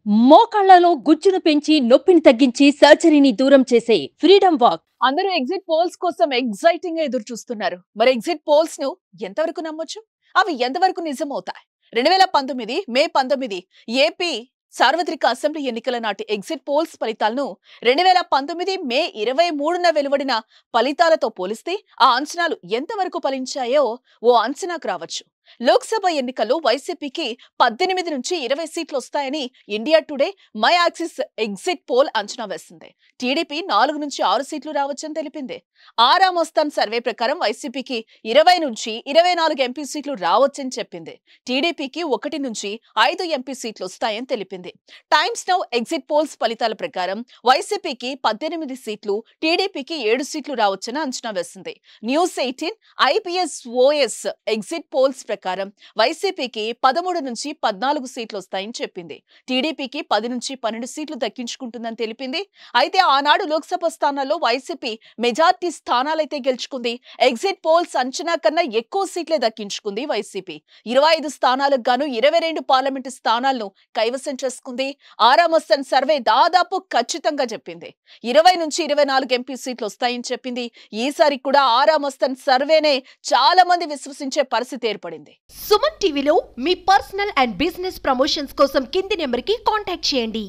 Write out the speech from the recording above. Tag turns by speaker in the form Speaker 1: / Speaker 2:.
Speaker 1: మోకాళ్లలో గుజ్జును పెంచి నొప్పిని తగ్గించి సర్జరీని దూరం చేసే ఫ్రీడమ్ వాక్.
Speaker 2: అందరూ ఎగ్జిట్ పోల్స్ కోసం ఎగ్జైటింగ్ గా ఎదురు చూస్తున్నారు. మరి ఎగ్జిట్ పోల్స్ ను ఎంతవరకు నమ్మొచ్చు? అవి ఎంతవరకు నిజమవుతాయి? 2019 మే 19 ఏపీ సార్వత్రిక అసెంబ్లీ ఎన్నికల నాటి ఎగ్జిట్ పోల్స్ ఫలితాలను 2019 మే 23న వెలువడిన ఫలితాలతో పోలిస్తే ఆ అంచనాలు ఎంతవరకు ఫలించాయో ఓ అంచనాకు రావచ్చు. లోక్సభ ఎన్నికల్లో వైసీపీకి 18 నుంచి 20 సీట్లు వస్తాయని India today my axis exit poll అంచనా వేసింది. టీడీపీ 4 నుంచి 6 సీట్లు రావచ్చని తెలిపింది. ఆరామోస్తాన్ సర్వే ప్రకారం వైసీపీకి 20 నుంచి 24 ఎంపీ సీట్లు రావచ్చని చెప్పింది. టీడీపీకి 1 నుంచి 5 ఎంపీ సీట్లు వస్తాయని తెలిపింది. టైమ్స్ నౌ ఎగ్జిట్ పోల్స్ ఫలితాల ప్రకారం వైసీపీకి 18 సీట్లు, టీడీపీకి 7 సీట్లు రావచ్చని అంచనా వేసింది. న్యూస్ 18 IPSOS ఎగ్జిట్ పోల్స్ ప్రకారం వైసీపీకి 13 నుంచి 14 సీట్లు వస్తాయని చెప్పింది. టీడీపీకి 10 నుంచి 12 సీట్లు దక్కించుకుంటుందని తెలిపింది. అయితే ఆనాడు లోక్సభ స్థానాల్లో వైసీపీ మెజార్టీ స్థానాలైతే గెలుచుకుంది. ఎగ్జిట్ పోల్స్ అంచనా కన్నా ఎక్కువ సీట్లే దక్కించుకుంది వైసీపీ. 25 స్థానాలకు గాను 22 పార్లమెంటు స్థానాలను కైవసం చేసుకుంది. ఆరామోస్తాన్ సర్వే దాదాపు ఖచ్చితంగా చెప్పింది 20 నుంచి 24 ఎంపీ సీట్లు వస్తాయని చెప్పింది. ఈసారి కూడా ఆరామోస్తాన్ సర్వేనే చాలా మంది విశ్వసించే పరిస్థితి ఏర్పడింది.
Speaker 3: సుమన్ టీవీలో మీ పర్సనల్ అండ్ బిజినెస్ ప్రమోషన్స్ కోసం కింది నెంబర్కి కాంటాక్ట్ చేయండి.